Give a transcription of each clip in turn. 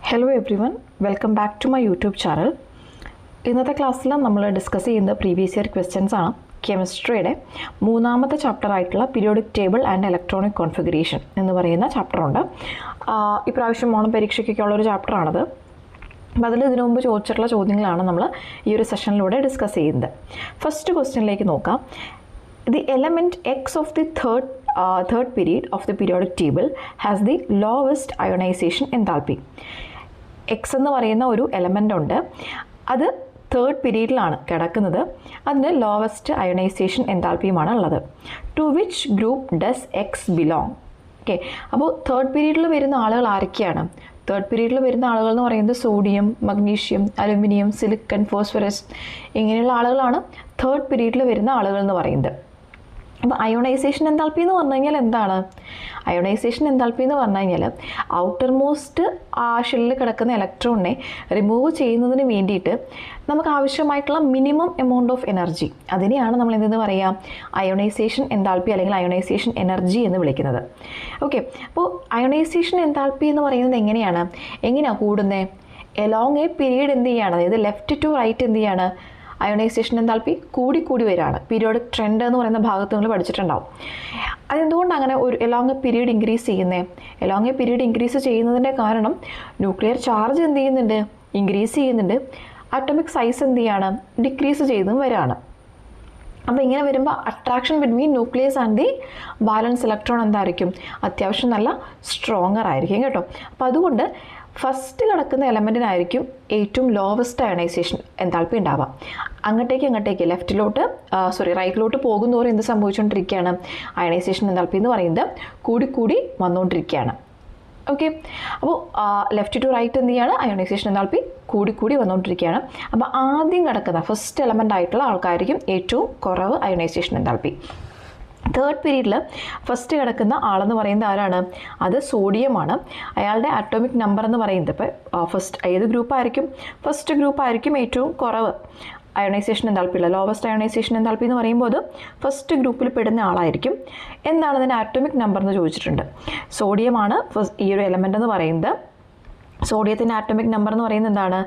Hello everyone, welcome back to my YouTube channel. ഇന്നത്തെ ക്ലാസ്സിൽ നമ്മൾ ഡിസ്കസ് ചെയ്യുന്ന പ്രീവിയസ് ഇയർ ക്വസ്റ്റ്യൻസ് ആണ്. കെമിസ്ട്രിയുടെ മൂന്നാമത്തെ ചാപ്റ്റർ ആയിട്ടുള്ള periodic table and electronic configuration എന്ന് പറയുന്ന ചാപ്റ്ററുണ്ട്. ഇപ്രാവശ്യം ഓണം പരീക്ഷയ്ക്കൊക്കെ ഉള്ളൊരു ചാപ്റ്ററാണത്. അപ്പോൾ അതിൽ ഇതിനു മുമ്പ് ചോദിച്ചിട്ടുള്ള ചോദ്യങ്ങളാണ് നമ്മൾ ഈ ഒരു സെഷനിലൂടെ ഡിസ്കസ് ചെയ്യുന്നത്. ഫസ്റ്റ് ക്വസ്റ്റ്യനിലേക്ക് നോക്കാം. The element X of the third period of the periodic table has the lowest ionization enthalpy. X എന്ന് പറയുന്ന ഒരു എലമെൻ്റ് ഉണ്ട്, അത് തേർഡ് പീരീഡിലാണ് കിടക്കുന്നത്. അതിന് ലോവസ്റ്റ് അയണൈസേഷൻ എൻതാൽപ്പിയുമാണ് ഉള്ളത്. To which group does X belong? Okay, അപ്പോൾ തേർഡ് പീരീഡിൽ വരുന്ന ആളുകൾ ആരൊക്കെയാണ്? തേർഡ് പീരീഡിൽ വരുന്ന ആളുകൾ എന്ന് പറയുന്നത് sodium, magnesium, aluminium, silicon, phosphorus ഇങ്ങനെയുള്ള ആളുകളാണ് തേർഡ് പീരീഡിൽ വരുന്ന ആളുകൾ എന്ന് പറയുന്നത്. അപ്പോൾ അയോണൈസേഷൻ എൻതാൽപ്പി എന്ന് പറഞ്ഞു കഴിഞ്ഞാൽ എന്താണ്? അയോണൈസേഷൻ എൻതാൽപ്പി എന്ന് പറഞ്ഞു കഴിഞ്ഞാൽ ഔട്ടർ മോസ്റ്റ് ആ ഷെല്ലിൽ കിടക്കുന്ന ഇലക്ട്രോണിനെ റിമൂവ് ചെയ്യുന്നതിന് വേണ്ടിയിട്ട് നമുക്ക് ആവശ്യമായിട്ടുള്ള മിനിമം എമൗണ്ട് ഓഫ് എനർജി, അതിനെയാണ് നമ്മൾ എന്തെന്ന് പറയുക? അയോണൈസേഷൻ എൻതാൽപ്പി അല്ലെങ്കിൽ അയോണൈസേഷൻ എനർജി എന്ന് വിളിക്കുന്നത്. ഓക്കെ, അപ്പോൾ അയോണൈസേഷൻ എൻതാൽപ്പി എന്ന് പറയുന്നത് എങ്ങനെയാണ് കൂടുന്നത്? എലോങ് എ പീരീഡ് എന്ത് ചെയ്യാണ്? അതായത് ലെഫ്റ്റ് ടു റൈറ്റ് എന്ത് ചെയ്യാണ്? അയോണൈസേഷൻ എൻതാൽപ്പി കൂടി വരികയാണ്. പീരിയോഡിക് ട്രെൻഡ് എന്ന് പറയുന്ന ഭാഗത്ത് നിങ്ങൾ പഠിച്ചിട്ടുണ്ടാവും. അതെന്തുകൊണ്ട് അങ്ങനെ ഒരു എലോങ് എ പീരീഡ് ഇൻക്രീസ് ചെയ്യുന്നത്? എലോങ് എ പീരീഡ് ഇൻക്രീസ് ചെയ്യുന്നതിൻ്റെ കാരണം ന്യൂക്ലിയർ ചാർജ് എന്ത് ചെയ്യുന്നുണ്ട്? ഇൻക്രീസ് ചെയ്യുന്നുണ്ട്. ആറ്റോമിക് സൈസ് എന്ത് ചെയ്യാണ്? ഡിക്രീസ് ചെയ്തും വരികയാണ്. അപ്പോൾ ഇങ്ങനെ വരുമ്പോൾ attraction between nucleus and the balance electron എന്തായിരിക്കും? അത്യാവശ്യം നല്ല സ്ട്രോങ്ങർ ആയിരിക്കും കേട്ടോ. അപ്പോൾ അതുകൊണ്ട് ഫസ്റ്റ് കിടക്കുന്ന എലമെൻറ്റിനായിരിക്കും ഏറ്റവും ലോവസ്റ്റ് അയണൈസേഷൻ എൻതാൽപ്പി ഉണ്ടാവുക. അങ്ങോട്ടേക്ക് റൈറ്റിലോട്ട് പോകുന്നതോറും എന്ത് സംഭവിച്ചുകൊണ്ടിരിക്കുകയാണ്? അയണൈസേഷൻ എൻതാൽപ്പി എന്ന് പറയുന്നത് കൂടി വന്നുകൊണ്ടിരിക്കുകയാണ്. ഓക്കെ, അപ്പോൾ ലെഫ്റ്റ് ടു റൈറ്റ് എന്ത് ചെയ്യാണ്? അയണൈസേഷൻ എൻതാൽപ്പി കൂടി വന്നുകൊണ്ടിരിക്കുകയാണ്. അപ്പോൾ ആദ്യം കിടക്കുന്ന ഫസ്റ്റ് എലമെൻ്റ് ആയിട്ടുള്ള ആൾക്കായിരിക്കും ഏറ്റവും കുറവ് അയണൈസേഷൻ എൻതാൽപ്പി. തേർഡ് പീരീഡിൽ ഫസ്റ്റ് കിടക്കുന്ന ആളെന്ന് പറയുന്നത് ആരാണ്? അത് സോഡിയമാണ്. അയാളുടെ ആറ്റോമിക് നമ്പർ എന്ന് പറയുന്നത് ഇപ്പോൾ ഫസ്റ്റ് ഏത് ഗ്രൂപ്പായിരിക്കും? ഫസ്റ്റ് ഗ്രൂപ്പായിരിക്കും ഏറ്റവും കുറവ് അയണൈസേഷൻ എൻതാൽപ്പി ഉള്ള. ലോവസ്റ്റ് അയണൈസേഷൻ എൻതാൽപ്പി എന്ന് പറയുമ്പോൾ അത് ഫസ്റ്റ് ഗ്രൂപ്പിൽ പെടുന്ന ആളായിരിക്കും. എന്താണ് അതിൻ്റെ ആറ്റോമിക് നമ്പർ എന്ന് ചോദിച്ചിട്ടുണ്ട്. സോഡിയമാണ് ഈ ഒരു എലമെൻ്റ് എന്ന് പറയുന്നത്. സോഡിയത്തിൻ്റെ ആറ്റോമിക് നമ്പർ എന്ന് പറയുന്നത് എന്താണ്?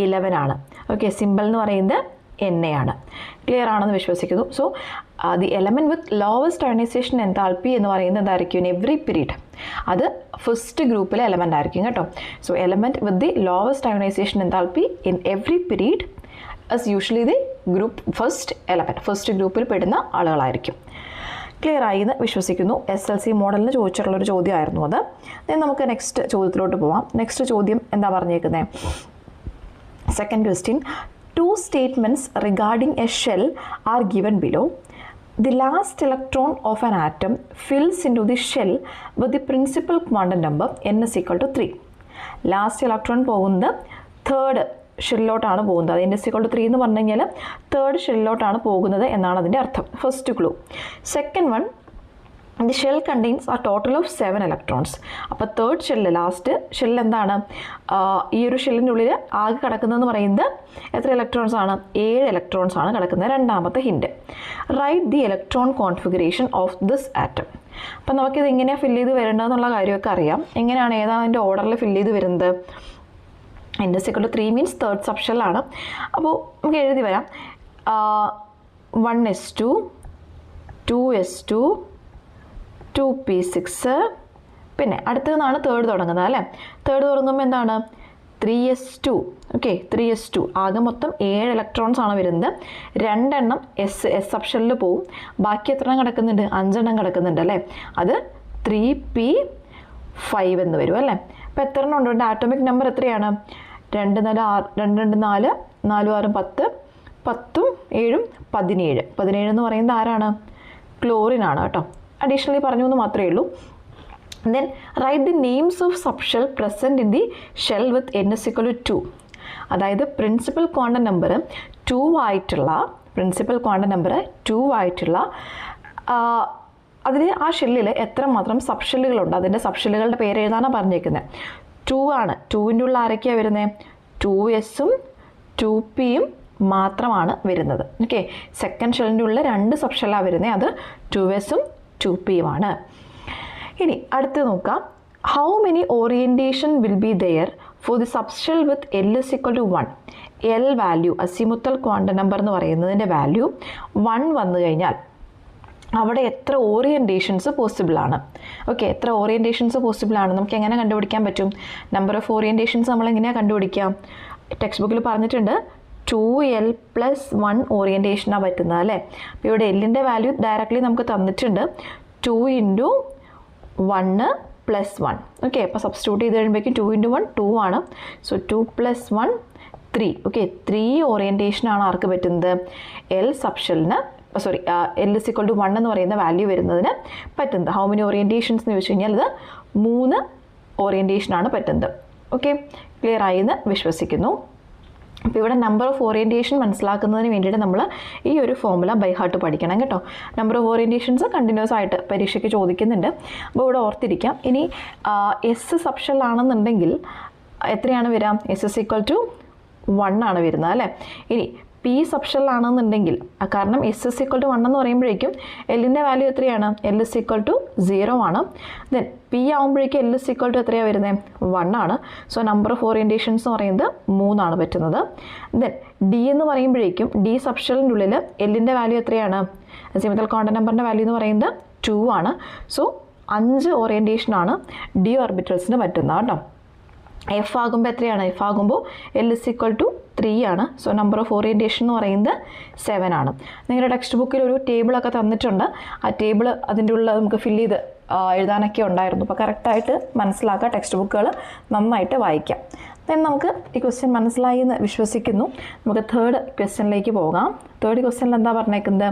11 ആണ്. ഓക്കെ, സിമ്പിൾ എന്ന് പറയുന്നത് Na ആണ്. ക്ലിയർ ആണെന്ന് വിശ്വസിക്കുന്നു. So the element with lowest ionization enthalpy എന്ന് പറയുന്നത് എന്തായിരിക്കും? ഇൻ എവറി പീരീഡ് അത് ഫസ്റ്റ് ഗ്രൂപ്പിലെ എലമെൻ്റ് ആയിരിക്കും കേട്ടോ. So element with the lowest ionization enthalpy in every period as usually the group first element, first ഗ്രൂപ്പിൽ പെടുന്ന ആളുകളായിരിക്കും. ക്ലിയർ ആയി എന്ന് വിശ്വസിക്കുന്നു. SLC മോഡലിന് ചോദിച്ചിട്ടുള്ളൊരു ചോദ്യമായിരുന്നു അത്. നമുക്ക് നെക്സ്റ്റ് ചോദ്യത്തിലോട്ട് പോവാം. നെക്സ്റ്റ് ചോദ്യം എന്താ പറഞ്ഞേക്കുന്നത്? Second question. Two statements regarding a shell are given below. The last electron of an atom fills into the shell with the principal quantum number n is equal to 3. Last electron പോകുന്നത് third ഷെല്ലിലോട്ടാണ് പോകുന്നത്. അത് n is equal to 3 എന്ന് പറഞ്ഞു കഴിഞ്ഞാൽ third ഷെല്ലിലോട്ടാണ് പോകുന്നത് എന്നാണ് അതിൻ്റെ അർത്ഥം. First clue. Second one, the shell contains ആ ടോട്ടൽ ഓഫ് 7 ഇലക്ട്രോൺസ്. അപ്പോൾ തേർഡ് ഷെല്ല്, ലാസ്റ്റ് ഷെല്ല് എന്താണ്? ഈ ഒരു ഷെല്ലിൻ്റെ ഉള്ളിൽ ആകെ കിടക്കുന്നതെന്ന് പറയുന്നത് എത്ര ഇലക്ട്രോൺസ് ആണ്? 7 ഇലക്ട്രോൺസ് ആണ് കിടക്കുന്നത്. രണ്ടാമത്തെ hint, right the electron configuration of this atom. അപ്പം നമുക്കിത് എങ്ങനെയാണ് ഫില്ല് ചെയ്ത് വരേണ്ടതെന്നുള്ള കാര്യമൊക്കെ അറിയാം. എങ്ങനെയാണ്, ഏതാണ് അതിൻ്റെ ഓർഡറിൽ ഫില്ല് ചെയ്ത് വരുന്നത്? n is equal to 3 means third sub ഷെല്ലാണ്. അപ്പോൾ നമുക്ക് എഴുതി വരാം. 1s2, 2s2, 2p6, പിന്നെ അടുത്തതെന്നാണ് തേർഡ് തുടങ്ങുന്നത് അല്ലേ? തേർഡ് തുടങ്ങുമ്പോൾ എന്താണ്? 3s2. Okay, 3s2. ആകെ മൊത്തം 7 ഇലക്ട്രോൺസ് ആണ് വരുന്നത്. 2 എണ്ണം എസ് സബ്ഷനിൽ പോവും. ബാക്കി എത്ര എണ്ണം കിടക്കുന്നുണ്ട്? 5 എണ്ണം കിടക്കുന്നുണ്ട് അല്ലേ? അത് 3p5 എന്ന് വരും അല്ലേ? അപ്പോൾ എത്ര എണ്ണം ഉണ്ട്? ആറ്റോമിക് നമ്പർ എത്രയാണ്? 2 4 4 4 6 10, 10ഉം 7ഉം 17. 17 എന്ന് പറയുന്നത് ആരാണ്? ക്ലോറിൻ ആണ് കേട്ടോ. അഡീഷണലി പറഞ്ഞു എന്ന് മാത്രമേ ഉള്ളൂ. Then write the names of sub shell present in the shell with n is equal to 2. അതായത് പ്രിൻസിപ്പൽ ക്വാണ്ടം നമ്പർ 2 ആയിട്ടുള്ള അതിൽ ആ ഷെല്ലിൽ എത്രമാത്രം സബ് ഷെല്ലുകളുണ്ട്, അതിൻ്റെ സബ് ഷെല്ലുകളുടെ പേര് എഴുതാനാണ് പറഞ്ഞേക്കുന്നത്. 2 ആണ്. 2ൻ്റെ ഉള്ള ആരൊക്കെയാണ് വരുന്നത്? 2sഉം 2pയും മാത്രമാണ് വരുന്നത്. ഓക്കെ, സെക്കൻഡ് ഷെല്ലിൻ്റെ ഉള്ളിൽ 2 സബ് ഷെല്ലാണ് വരുന്നത്. അത് 2sഉം 2pയുമാണ്. ഇനി അടുത്ത് നോക്കാം. How many orientation will be there for the subshell with L is equal to 1, L value azimuthal quantum number എന്ന് പറയുന്നതിൻ്റെ വാല്യൂ 1 വന്നു കഴിഞ്ഞാൽ അവിടെ എത്ര ഓറിയൻറ്റേഷൻസ് പോസിബിളാണ്. ഓക്കെ, എത്ര ഓറിയൻറ്റേഷൻസ് പോസിബിളാണ് നമുക്ക് എങ്ങനെ കണ്ടുപിടിക്കാൻ പറ്റും? നമ്പർ ഓഫ് ഓറിയൻറ്റേഷൻസ് നമ്മൾ എങ്ങനെയാണ് കണ്ടുപിടിക്കാം? ടെക്സ്റ്റ് ബുക്കിൽ പറഞ്ഞിട്ടുണ്ട് 2l + 1 ഓറിയൻറ്റേഷനാണ് പറ്റുന്നത് അല്ലേ. അപ്പോൾ ഇവിടെ എല്ലിൻ്റെ വാല്യൂ ഡയറക്റ്റ്ലി നമുക്ക് തന്നിട്ടുണ്ട് 2 × 1 + 1. ഓക്കെ, അപ്പോൾ സബ്സ്റ്റിറ്റ്യൂട്ട് ചെയ്ത് കഴിയുമ്പോഴേക്കും 2 × 1 2 ആണ്. സോ 2 + 1 3. ഓക്കെ, 3 ഓറിയൻറ്റേഷനാണ് ആർക്ക് പറ്റുന്നത്? എൽ സബ്ഷെല്ലിന് എൽ ഇസ് ഈക്വൽ ടു 1 എന്ന് പറയുന്ന വാല്യൂ വരുന്നതിന് പറ്റുന്നത്. ഹൗ മെനി ഓറിയൻറ്റേഷൻസ് എന്ന് ചോദിച്ചു കഴിഞ്ഞാൽ ഇത് 3 ഓറിയൻറ്റേഷനാണ് പറ്റുന്നത്. ഓക്കെ, ക്ലിയർ ആയി എന്ന് വിശ്വസിക്കുന്നു. അപ്പോൾ ഇവിടെ നമ്പർ ഓഫ് ഓറിയൻറ്റേഷൻ മനസ്സിലാക്കുന്നതിന് വേണ്ടിയിട്ട് നമ്മൾ ഈ ഒരു ഫോർമുല ബൈ ഹാർട്ട് പഠിക്കണം കേട്ടോ. നമ്പർ ഓഫ് ഓറിയൻറ്റേഷൻസ് കണ്ടിന്യൂസ് ആയിട്ട് പരീക്ഷയ്ക്ക് ചോദിക്കുന്നുണ്ട്. അപ്പോൾ ഇവിടെ ഓർത്തിരിക്കാം. ഇനി എസ് സബ്ഷെല്ലാണെന്നുണ്ടെങ്കിൽ എത്രയാണ് വരാം? എസ് ഇസ് ഈക്വൽ ടു 1 ആണ് വരുന്നത് അല്ലേ. ഇനി പി സബ്ഷെല്ലാണെന്നുണ്ടെങ്കിൽ, കാരണം എസ് ഇസ് ഈക്വൽ ടു 1 എന്ന് പറയുമ്പോഴേക്കും എല്ലിൻ്റെ വാല്യൂ എത്രയാണ്? എൽ ഇസ് ഈക്വൽ ടു 0 ആണ്. ദെൻ പി ആകുമ്പോഴേക്കും എൽ ഇസ് ഈക്വൽ ടു എത്രയാണ് വരുന്നത്? 1 ആണ്. സോ നമ്പർ ഓഫ് ഓറിയൻറ്റേഷൻസ് എന്ന് പറയുന്നത് 3 ആണ് പറ്റുന്നത്. ദെൻ ഡി എന്ന് പറയുമ്പോഴേക്കും ഡി സബ്ഷെല്ലിൻ്റെ ഉള്ളിൽ എല്ലിൻ്റെ വാല്യൂ എത്രയാണ്? അസിമുത്തൽ ക്വാണ്ടം നമ്പറിൻ്റെ വാല്യൂ എന്ന് പറയുന്നത് 2 ആണ്. സോ 5 ഓറിയൻറ്റേഷനാണ് ഡി ഓർബിറ്റൽസിന് പറ്റുന്നത് കേട്ടോ. എഫ് ആകുമ്പോൾ എത്രയാണ്? എഫ് ആകുമ്പോൾ എൽ ഇസ് ഈക്വൽ ടു 3 ആണ്. സോ നമ്പർ ഓഫ് ഓറിയൻറ്റേഷൻ എന്ന് പറയുന്നത് 7 ആണ്. നിങ്ങളുടെ ടെക്സ്റ്റ് ബുക്കിൽ ഒരു ടേബിളൊക്കെ തന്നിട്ടുണ്ട്. ആ ടേബിൾ അതിൻ്റെ ഉള്ളിൽ നമുക്ക് ഫില്ല് ചെയ്ത് എഴുതാനൊക്കെ ഉണ്ടായിരുന്നു. അപ്പോൾ കറക്റ്റായിട്ട് മനസ്സിലാക്കുക, ടെക്സ്റ്റ് ബുക്കുകൾ നന്നായിട്ട് വായിക്കാം. ദെൻ നമുക്ക് ഈ ക്വസ്റ്റ്യൻ മനസ്സിലായി എന്ന് വിശ്വസിക്കുന്നു. നമുക്ക് തേർഡ് ക്വസ്റ്റ്യനിലേക്ക് പോകാം. തേർഡ് ക്വസ്റ്റ്യനിൽ എന്താ പറഞ്ഞേക്കുന്നത്?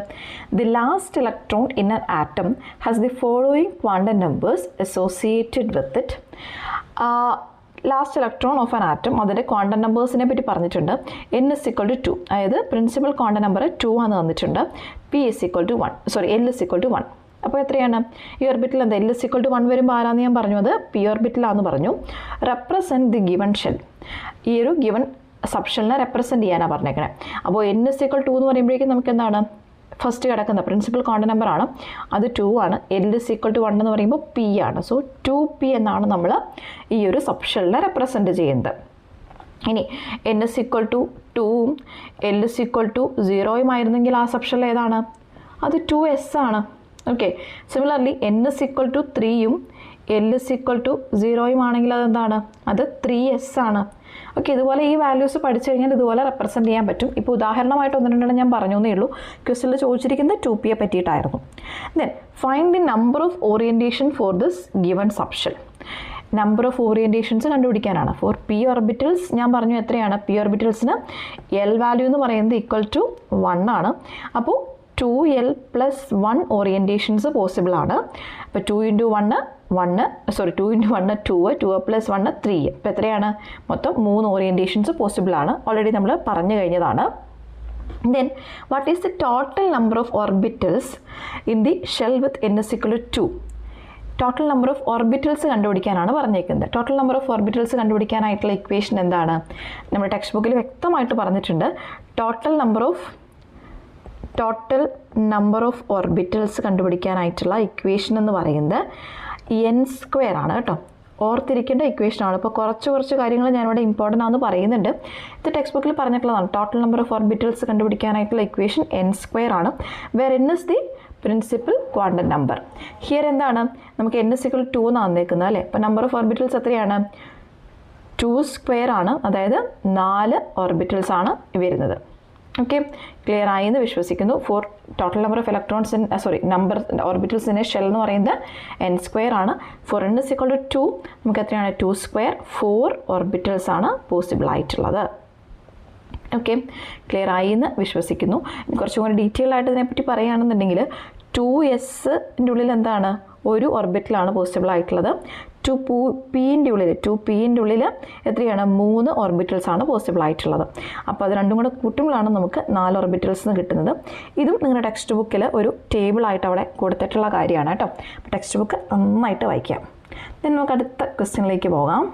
The last electron in an atom has the following quantum numbers associated with it. Last electron of an atom, അതിൻ്റെ ക്വാണ്ടം നമ്പേഴ്സിനെ പറ്റി പറഞ്ഞിട്ടുണ്ട്. n ഇസ് ഈക്വൽ ടു 2, അതായത് പ്രിൻസിപ്പൽ ക്വാണ്ടം നമ്പർ 2 ആണ് തന്നിട്ടുണ്ട്. p is equal to 1, L is equal to 1. അപ്പോൾ എത്രയാണ് ഈ ഓർബിറ്റിൽ? എന്താ എൽ ഇസ് ഈക്വൽ ടു 1 വരുമ്പോൾ ആരാന്ന് ഞാൻ പറഞ്ഞു? അത് പി ഓർബിറ്റിലാന്ന് പറഞ്ഞു. റെപ്രസെൻറ്റ് ദി ഗിവൺ ഷെൽ, ഈ ഒരു ഗിവൺ സബ്ഷെല്ലിനെ റെപ്രസെൻറ്റ് ചെയ്യാനാണ് പറഞ്ഞേക്കണേ. അപ്പോൾ n ഇസ് ഈക്വൽ 2 എന്ന് പറയുമ്പോഴേക്കും നമുക്ക് എന്താണ് ഫസ്റ്റ് കിടക്കുന്ന പ്രിൻസിപ്പൽ ക്വാണ്ടം നമ്പർ ആണ്, അത് 2 ആണ്. എൽ ഇസ് ഈക്വൽ ടു 1 എന്ന് പറയുമ്പോൾ പി ആണ്. സോ 2p എന്നാണ് നമ്മൾ ഈ ഒരു സബ്ഷെല്ലിനെ റെപ്രസെൻറ്റ് ചെയ്യുന്നത്. ഇനി n ഇസ് ഈക്വൽ ടു 2ഉം എൽ ഇസ് ഈക്വൽ ടു 0ഉം ആയിരുന്നെങ്കിൽ ആ സബ്ഷെൽ ഏതാണ്? അത് 2s ആണ്. Okay, similarly n is equal to 3ഉം എൽ ഇസ് ഈക്വൽ ടു 0ഉം ആണെങ്കിൽ അതെന്താണ്? അത് 3s ആണ്. ഓക്കെ, ഇതുപോലെ ഈ വാല്യൂസ് പഠിച്ചു കഴിഞ്ഞാൽ ഇതുപോലെ റെപ്രസെൻറ്റ് ചെയ്യാൻ പറ്റും. ഇപ്പോൾ ഉദാഹരണമായിട്ട് 1-2 ഞാൻ പറഞ്ഞു എന്നേ ഉള്ളൂ. ക്വസ്റ്റ്യനിൽ ചോദിച്ചിരിക്കുന്നത് 2pയെ പറ്റിയിട്ടായിരുന്നു. Then find the number of orientation for this given subshell. Number of orientations കണ്ടുപിടിക്കാനാണ്. ഫോർ പി ഓർബിറ്റൽസ് ഞാൻ പറഞ്ഞു എത്രയാണ്? പി ഓർബിറ്റൽസിന് എൽ വാല്യൂ എന്ന് പറയുന്നത് ഈക്വൽ ടു 1 ആണ്. അപ്പോൾ 2l + 1 ഓറിയൻറ്റേഷൻസ് പോസിബിൾ ആണ്. അപ്പോൾ 2 × 1 2 2 + 1 3. അപ്പോൾ എത്രയാണ്? മൊത്തം 3 ഓറിയൻറ്റേഷൻസ് പോസിബിൾ ആണ്. ഓൾറെഡി നമ്മൾ പറഞ്ഞു കഴിഞ്ഞതാണ്. Then what is the total number of orbitals in the shell with n is equal to 2? Total number of orbitals കണ്ടുപിടിക്കാനാണ് പറഞ്ഞേക്കുന്നത്. ടോട്ടൽ നമ്പർ ഓഫ് ഓർബിറ്റൽസ് കണ്ടുപിടിക്കാനായിട്ടുള്ള ഇക്വേഷൻ എന്താണ്? നമ്മുടെ ടെക്സ്റ്റ് ബുക്കിൽ വ്യക്തമായിട്ട് പറഞ്ഞിട്ടുണ്ട്. ടോട്ടൽ നമ്പർ ഓഫ് ഓർബിറ്റൽസ് കണ്ടുപിടിക്കാനായിട്ടുള്ള ഇക്വേഷൻ എന്ന് പറയുന്നത് n² ആണ് കേട്ടോ. ഓർത്തിരിക്കേണ്ട ഇക്വേഷനാണ്. ഇപ്പോൾ കുറച്ച് കാര്യങ്ങൾ ഞാനിവിടെ ഇമ്പോർട്ടൻ്റ് ആണെന്ന് പറയുന്നുണ്ട്. ഇത് ടെക്സ്റ്റ് ബുക്കിൽ പറഞ്ഞിട്ടുള്ളതാണ്. ടോട്ടൽ നമ്പർ ഓഫ് ഓർബിറ്റൽസ് കണ്ടുപിടിക്കാനായിട്ടുള്ള ഇക്വേഷൻ n² ആണ്. Where n is the principal quantum number. Here എന്താണ്? നമുക്ക് n ഇസ് ഈക്വൽ 2 എന്നാണ് വന്നേക്കുന്നത് അല്ലേ. അപ്പോൾ നമ്പർ ഓഫ് ഓർബിറ്റൽസ് എത്രയാണ്? 2² ആണ്. അതായത് 4 ഓർബിറ്റൽസ് ആണ് വരുന്നത്. ഓക്കെ, ക്ലിയർ ആയി എന്ന് വിശ്വസിക്കുന്നു. For total number of electrons number orbitals in a shell എന്ന് പറയുന്നത് n² ആണ്. For n is equal to 2 നമുക്ക് എത്രയാണ്? 2², 4 ഓർബിറ്റൽസ് ആണ് പോസിബിൾ ആയിട്ടുള്ളത്. ഓക്കെ, ക്ലിയർ ആയി എന്ന് വിശ്വസിക്കുന്നു. കുറച്ചും കൂടി ഡീറ്റെയിൽ ആയിട്ട് ഇതിനെപ്പറ്റി പറയുകയാണെന്നുണ്ടെങ്കിൽ 2sൻ്റെ ഉള്ളിൽ എന്താണ്? ഒരു ഓർബിറ്റലാണ് പോസിബിൾ ആയിട്ടുള്ളത്. 2pൻ്റെ ഉള്ളിൽ എത്രയാണ്? 3 ഓർബിറ്റൽസ് ആണ് പോസിബിൾ ആയിട്ടുള്ളത്. അപ്പോൾ അത് രണ്ടും കൂടെ കൂട്ടുമ്പോഴാണ് നമുക്ക് 4 ഓർബിറ്റൽസ് കിട്ടുന്നത്. ഇതും നിങ്ങളുടെ ടെക്സ്റ്റ് ബുക്കിൽ ഒരു ടേബിളായിട്ട് അവിടെ കൊടുത്തിട്ടുള്ള കാര്യമാണ് കേട്ടോ. ടെക്സ്റ്റ് ബുക്ക് നന്നായിട്ട് വായിക്കാം. ദെൻ നമുക്ക് അടുത്ത ക്വസ്റ്റ്യനിലേക്ക് പോകാം.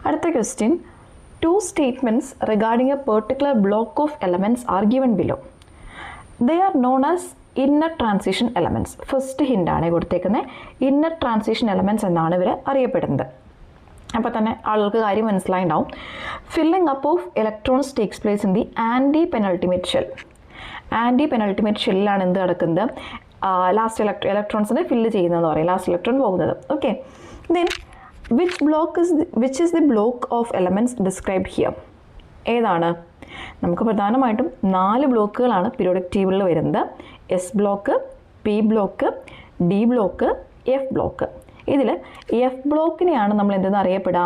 അടുത്ത question, 2 statements regarding a particular block of elements are given below. They are known as inner transition elements. First ഹിൻ്റാണ് കൊടുത്തേക്കുന്നത്. ഇന്നർ ട്രാൻസിഷൻ എലമെൻറ്റ്സ് എന്നാണ് ഇവർ അറിയപ്പെടുന്നത്. അപ്പോൾ തന്നെ ആളുകൾക്ക് കാര്യം മനസ്സിലായിട്ടുണ്ടാവും. Filling up of electrons takes place in the anti penultimate shell. Anti penultimate ഷെല്ലിലാണ് എന്ത് നടക്കുന്നത്, ലാസ്റ്റ് ഇലക്ട്രോൺസിനെ ഫില്ല് ചെയ്യുന്നതെന്ന് പറയും, ലാസ്റ്റ് ഇലക്ട്രോൺ പോകുന്നത്. Okay, then which is the block of elements described here? ഏതാണ്? നമുക്ക് പ്രധാനമായിട്ടും 4 ബ്ലോക്കുകളാണ് പീരിയോഡിക് ടേബിളിൽ വരുന്നത്. S block, P block, D block, F block. ഇതിൽ എഫ് ബ്ലോക്കിനെയാണ് നമ്മൾ എന്തെന്ന് അറിയപ്പെടുക,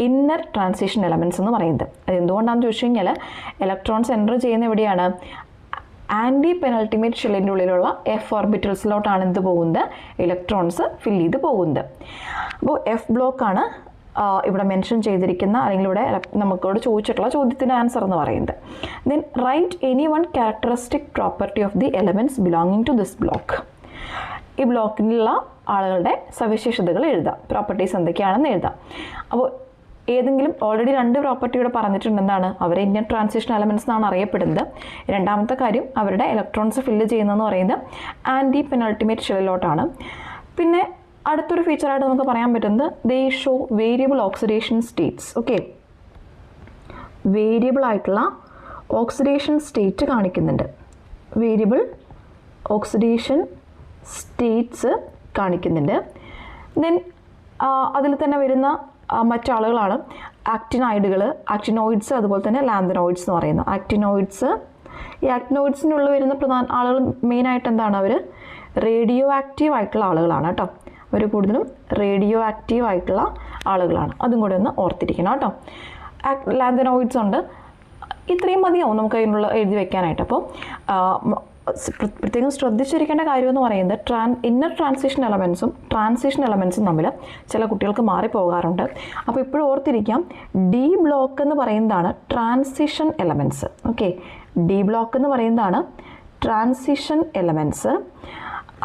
ഇന്നർ ട്രാൻസിഷൻ എലമെൻറ്റ്സ് എന്ന് പറയുന്നത്. അത് എന്തുകൊണ്ടാണെന്ന് ചോദിച്ചു കഴിഞ്ഞാൽ ഇലക്ട്രോൺസ് എൻ്റർ ചെയ്യുന്ന എവിടെയാണ്, ആൻറ്റി പെനൾട്ടിമേറ്റ് ഷെല്ലിൻ്റെ ഉള്ളിലുള്ള എഫ് ഓർബിറ്റൽസിലോട്ടാണ് എന്ത് പോകുന്നത്, ഇലക്ട്രോൺസ് ഫില്ല് ചെയ്ത് പോകുന്നത്. അപ്പോൾ എഫ് ബ്ലോക്കാണ് ഇവിടെ മെൻഷൻ ചെയ്തിരിക്കുന്ന അല്ലെങ്കിൽ ഇവിടെ നമുക്കോട് ചോദിച്ചിട്ടുള്ള ചോദ്യത്തിൻ്റെ ആൻസർ എന്ന് പറയുന്നത്. Then write any one characteristic property of the elements belonging to this block. ഈ ബ്ലോക്കിലുള്ള ആളുകളുടെ സവിശേഷതകൾ എഴുതാം, പ്രോപ്പർട്ടീസ് എന്തൊക്കെയാണെന്ന് എഴുതാം. അപ്പോൾ ഏതെങ്കിലും ഓൾറെഡി 2 പ്രോപ്പർട്ടി ഇവിടെ പറഞ്ഞിട്ടുണ്ട്. എന്താണ്? അവർ ഇന്നർ ട്രാൻസിഷൻ എലമെൻറ്റ്സ് എന്നാണ് അറിയപ്പെടുന്നത്. രണ്ടാമത്തെ കാര്യം അവരുടെ ഇലക്ട്രോൺസ് ഫില്ല് ചെയ്യുന്നതെന്ന് പറയുന്നത് ആൻറ്റി പെനൾട്ടിമേറ്റ് ഷെല്ലിലോട്ടാണ്. പിന്നെ അടുത്തൊരു ഫീച്ചറായിട്ട് നമുക്ക് പറയാൻ പറ്റുന്നത് ദേ show variable oxidation States. Okay, variable ആയിട്ടുള്ള ഓക്സിഡേഷൻ സ്റ്റേറ്റ് കാണിക്കുന്നുണ്ട്. വേരിയബിൾ ഓക്സിഡേഷൻ സ്റ്റേറ്റ്സ് കാണിക്കുന്നുണ്ട്. ദെൻ അതിൽ തന്നെ വരുന്ന മറ്റാളുകളാണ് ആക്റ്റിനൈഡുകൾ, ആക്റ്റിനോയിഡ്സ്, അതുപോലെ തന്നെ ലാന്തനോയിഡ്സ് എന്ന് പറയുന്നത്. ആക്റ്റിനോയിഡ്സ്, ഈ ആക്റ്റിനോയിഡ്സിനുള്ളിൽ വരുന്ന പ്രധാന ആളുകൾ മെയിനായിട്ട് എന്താണ്, അവർ റേഡിയോ ആക്റ്റീവ് ആയിട്ടുള്ള ആളുകളാണ് കേട്ടോ. അവർ കൂടുതലും റേഡിയോ ആക്റ്റീവ് ആയിട്ടുള്ള ആളുകളാണ്, അതും കൂടെ ഒന്ന് ഓർത്തിരിക്കണം കേട്ടോ. ലാന്തനോയിഡ്സ് ഉണ്ട്. ഇത്രയും മതിയാവും നമുക്ക് അതിനുള്ള എഴുതി വെക്കാനായിട്ട്. അപ്പോൾ പ്രത്യേകം ശ്രദ്ധിച്ചിരിക്കേണ്ട കാര്യമെന്ന് പറയുന്നത് ഇന്നർ ട്രാൻസിഷൻ എലമെൻസും ട്രാൻസിഷൻ എലമെൻസും തമ്മിൽ ചില കുട്ടികൾക്ക് മാറിപ്പോകാറുണ്ട്. അപ്പോൾ ഇപ്പോഴും ഓർത്തിരിക്കാം, ഡി ബ്ലോക്ക് എന്ന് പറയുന്നതാണ് transition elements. Okay, D block എന്ന് പറയുന്നതാണ് ട്രാൻസിഷൻ എലമെൻസ്.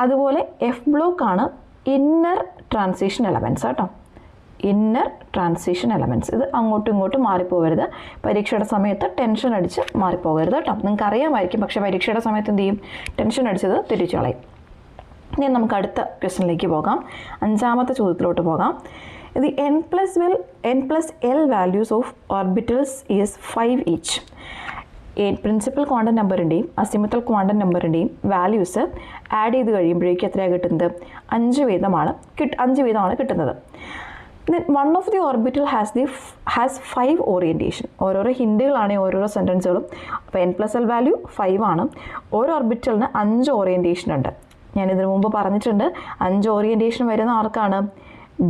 അതുപോലെ എഫ് ബ്ലോക്കാണ് ഇന്നർ ട്രാൻസിഷൻ എലമെൻസ് കേട്ടോ. Inner transition elements. ഇത് അങ്ങോട്ടും ഇങ്ങോട്ടും മാറിപ്പോകരുത്. പരീക്ഷയുടെ സമയത്ത് ടെൻഷൻ അടിച്ച് മാറിപ്പോകരുത് കേട്ടോ. നിങ്ങൾക്ക് അറിയാമായിരിക്കും, പക്ഷേ പരീക്ഷയുടെ സമയത്ത് എന്ത് ചെയ്യും, ടെൻഷൻ അടിച്ചത് തിരിച്ചു കളയും. ഇനി നമുക്ക് അടുത്ത ക്വസ്റ്റ്യനിലേക്ക് പോകാം. 5ാമത്തെ ചോദ്യത്തിലോട്ട് പോകാം. The n+l values of orbitals is 5 each. Principal quantum നമ്പറിൻ്റെയും അസിമട്രൽ ക്വാണ്ടം നമ്പറിൻ്റെയും വാല്യൂസ് ആഡ് ചെയ്ത് കഴിയുമ്പോഴേക്കും എത്രയാണ് കിട്ടുന്നത്, 5 വീതമാണ് കിട്ടുന്നത്. Then one of the orbital has 5 orientation. ഓരോരോ ഹിൻഡുകളാണ് ഓരോരോ സെൻറ്റൻസുകളും. അപ്പോൾ n+l വാല്യൂ 5 ആണ്. ഓരോ ഓർബിറ്റലിന് 5 ഓറിയൻറ്റേഷൻ ഉണ്ട്. ഞാനിതിനു മുമ്പ് പറഞ്ഞിട്ടുണ്ട്, 5 ഓറിയൻറ്റേഷൻ വരുന്ന ആൾക്കാണ്,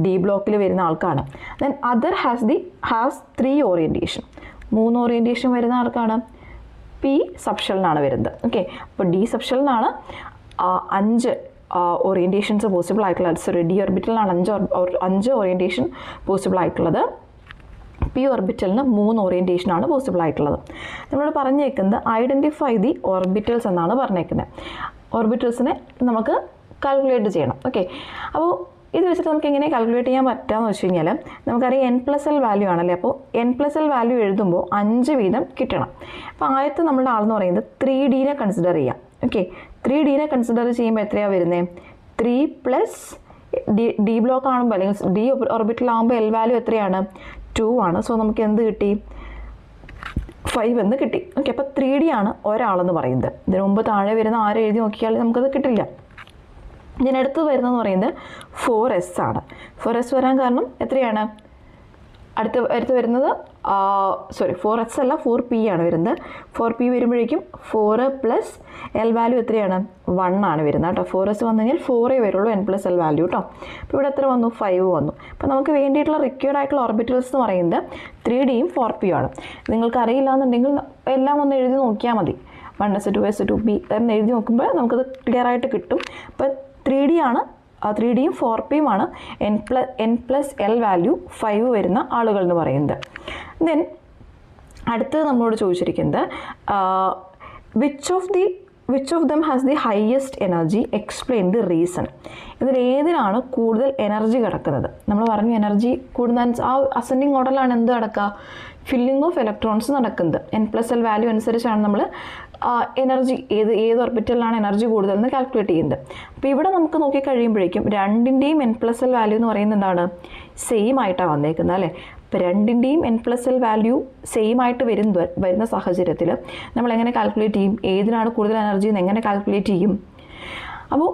ഡി ബ്ലോക്കിൽ വരുന്ന ആൾക്കാണ്. Then other has 3 orientation. 3 orientation വരുന്ന ആൾക്കാണ്, പി സബ്ഷെല്ലിനാണ് വരുന്നത്. ഓക്കെ, അപ്പോൾ ഡി സബ്ഷെല്ലിനാണ് 5 ഓറിയൻറ്റേഷൻസ് പോസിബിൾ ആയിട്ടുള്ളത്. ഡി ഓർബിറ്റലിനാണ് 5 ഓറിയൻറ്റേഷൻ പോസിബിൾ ആയിട്ടുള്ളത്. പി ഓർബിറ്റലിന് 3 ഓറിയൻറ്റേഷനാണ് പോസിബിൾ ആയിട്ടുള്ളത്. നമ്മളോട് പറഞ്ഞേക്കുന്നത് ഐഡൻറ്റിഫൈ ദി ഓർബിറ്റൽസ് എന്നാണ് പറഞ്ഞേക്കുന്നത്. ഓർബിറ്റൽസിനെ നമുക്ക് കാൽക്കുലേറ്റ് ചെയ്യണം. ഓക്കെ, അപ്പോൾ ഇത് വെച്ചിട്ട് നമുക്ക് എങ്ങനെ കാൽക്കുലേറ്റ് ചെയ്യാൻ പറ്റാമെന്ന് വെച്ച് കഴിഞ്ഞാൽ, നമുക്കറിയാം n+l വാല്യൂ ആണല്ലേ. അപ്പോൾ n+l വാല്യൂ എഴുതുമ്പോൾ 5 വീതം കിട്ടണം. അപ്പോൾ ആദ്യത്തെ നമ്മുടെ ആളെന്ന് പറയുന്നത് 3Dനെ കൺസിഡർ ചെയ്യാം. ഓക്കെ, 3Dനെ കൺസിഡർ ചെയ്യുമ്പോൾ എത്രയാണ് വരുന്നത്, 3 + ഡി ബ്ലോക്ക് ആകുമ്പോൾ അല്ലെങ്കിൽ ഡി ഓർബിറ്റലാകുമ്പോൾ എൽ വാല്യൂ എത്രയാണ്, 2 ആണ്. സോ നമുക്ക് എന്ത് കിട്ടി, 5 എന്ന് കിട്ടി. ഓക്കെ, അപ്പോൾ 3D ആണ് ഒരാളെന്ന് പറയുന്നത്. ഇതിന് മുമ്പ് താഴെ വരുന്ന ആരെ എഴുതി നോക്കിയാൽ നമുക്കത് കിട്ടില്ല. ഇതിനടുത്ത് വരുന്നതെന്ന് പറയുന്നത് 4s ആണ്. 4s വരാൻ കാരണം എത്രയാണ്, അടുത്ത് വരുന്നത് 4s അല്ല 4p ആണ് വരുന്നത്. 4p വരുമ്പോഴേക്കും 4 + l വാല്യൂ എത്രയാണ്, 1 ആണ് വരുന്നത് കേട്ടോ. 4s വന്നു കഴിഞ്ഞാൽ 4 വരുള്ളൂ n+l വാല്യൂ കേട്ടോ. അപ്പോൾ ഇവിടെ എത്ര വന്നു, 5 വന്നു. അപ്പോൾ നമുക്ക് വേണ്ടിയിട്ടുള്ള റിക്വയർഡ് ആയിട്ടുള്ള ഓർബിറ്റൽസ് എന്ന് പറയുന്നത് 3Dയും 4p ആണ്. നിങ്ങൾക്ക് അറിയില്ല എന്നുണ്ടെങ്കിൽ എല്ലാം ഒന്ന് എഴുതി നോക്കിയാൽ മതി. 1s 2s 2p എന്ന് എഴുതി നോക്കുമ്പോൾ നമുക്കത് ക്ലിയർ ആയിട്ട് കിട്ടും. അപ്പോൾ 3D ആണ്, 3Dയും 4pയും ആണ് n+l വാല്യൂ 5 വരുന്ന ആളുകൾ എന്ന് പറയുന്നത്. ദെൻ അടുത്തത് നമ്മളോട് ചോദിച്ചിരിക്കുന്നത് which of them has the highest energy, explain the reason. ഇതിൽ ഏതിനാണ് കൂടുതൽ എനർജി കിടക്കുന്നത്? നമ്മൾ പറഞ്ഞു എനർജി കൂടുന്ന ആ അസെൻഡിങ് ഓർഡറിലാണ് എന്ത് നടക്കുക, ഫില്ലിംഗ് ഓഫ് ഇലക്ട്രോൺസ് നടക്കുന്നത്. n+l വാല്യൂ അനുസരിച്ചാണ് നമ്മൾ എനർജി ഏത് ഓർബിറ്റലിലാണ് എനർജി കൂടുതലെന്ന് കാൽക്കുലേറ്റ് ചെയ്യുന്നത്. അപ്പോൾ ഇവിടെ നമുക്ക് നോക്കിക്കഴിയുമ്പോഴേക്കും രണ്ടിൻ്റെയും n+l വാല്യൂ എന്ന് പറയുന്നത് എന്താണ്, സെയിം ആയിട്ടാണ് വന്നേക്കുന്നത് അല്ലേ. ഇപ്പോൾ രണ്ടിൻ്റെയും n+l വാല്യൂ സെയിം ആയിട്ട് വരുന്ന സാഹചര്യത്തിൽ നമ്മൾ എങ്ങനെ കാൽക്കുലേറ്റ് ചെയ്യും? ഏതിനാണ് കൂടുതൽ എനർജി എന്ന് എങ്ങനെ കാൽക്കുലേറ്റ് ചെയ്യും? അപ്പോൾ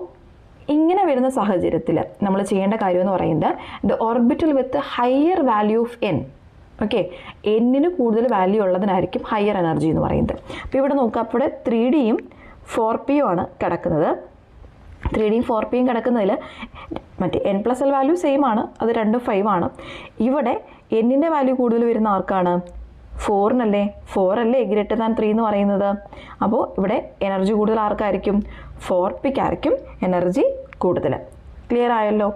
ഇങ്ങനെ വരുന്ന സാഹചര്യത്തിൽ നമ്മൾ ചെയ്യേണ്ട കാര്യം എന്ന് പറയുന്നത് the orbital with higher value of n, okay, എന്നിന് കൂടുതൽ വാല്യൂ ഉള്ളതിനായിരിക്കും ഹയർ എനർജി എന്ന് പറയുന്നത്. അപ്പോൾ ഇവിടെ നോക്കുക, അപ്പോൾ ഇവിടെ 3Dയും 4Pയും ആണ് കിടക്കുന്നത്. 3Dയും 4Pയും കിടക്കുന്നതിൽ മറ്റേ n+l വാല്യൂ സെയിം ആണ്, അത് 2 5 ആണ്. ഇവിടെ എന്നിൻ്റെ വാല്യൂ കൂടുതൽ വരുന്ന ആർക്കാണ്? 4-നല്ലേ. 4 അല്ലേ ഗ്രേറ്റർ ദാൻ 3 എന്ന് പറയുന്നത്. അപ്പോൾ ഇവിടെ എനർജി കൂടുതൽ ആർക്കായിരിക്കും? 4Pക്കായിരിക്കും എനർജി കൂടുതൽ. ക്ലിയർ ആയല്ലോ?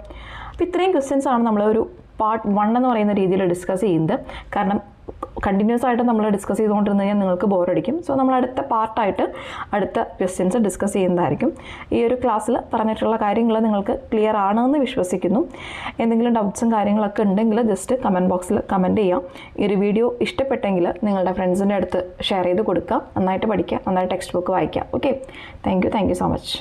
അപ്പോൾ ഇത്രയും ക്വസ്റ്റ്യൻസ് ആണ് നമ്മളൊരു പാർട്ട് 1 എന്ന് പറയുന്ന രീതിയിൽ ഡിസ്കസ് ചെയ്യുന്നത്. കാരണം കണ്ടിന്യൂസ് ആയിട്ട് നമ്മൾ ഡിസ്കസ് ചെയ്തുകൊണ്ടിരുന്നു കഴിഞ്ഞാൽ നിങ്ങൾക്ക് ബോറടിക്കും. സോ നമ്മൾ അടുത്ത പാർട്ടായിട്ട് അടുത്ത ക്വസ്റ്റ്യൻസ് ഡിസ്കസ് ചെയ്യുന്നതായിരിക്കും. ഈ ഒരു ക്ലാസ്സിൽ പറഞ്ഞിട്ടുള്ള കാര്യങ്ങൾ നിങ്ങൾക്ക് ക്ലിയർ ആണെന്ന് വിശ്വസിക്കുന്നു. എന്തെങ്കിലും ഡൗട്ട്സും കാര്യങ്ങളൊക്കെ ഉണ്ടെങ്കിൽ ജസ്റ്റ് കമൻറ്റ് ബോക്സിൽ കമൻറ്റ് ചെയ്യാം. ഈ ഒരു വീഡിയോ ഇഷ്ടപ്പെട്ടെങ്കിൽ നിങ്ങളുടെ ഫ്രണ്ട്സിൻ്റെ അടുത്ത് ഷെയർ ചെയ്ത് കൊടുക്കുക. നന്നായിട്ട് പഠിക്കുക, നന്നായിട്ട് ടെക്സ്റ്റ് ബുക്ക് വായിക്കുക. Okay, thank you so much.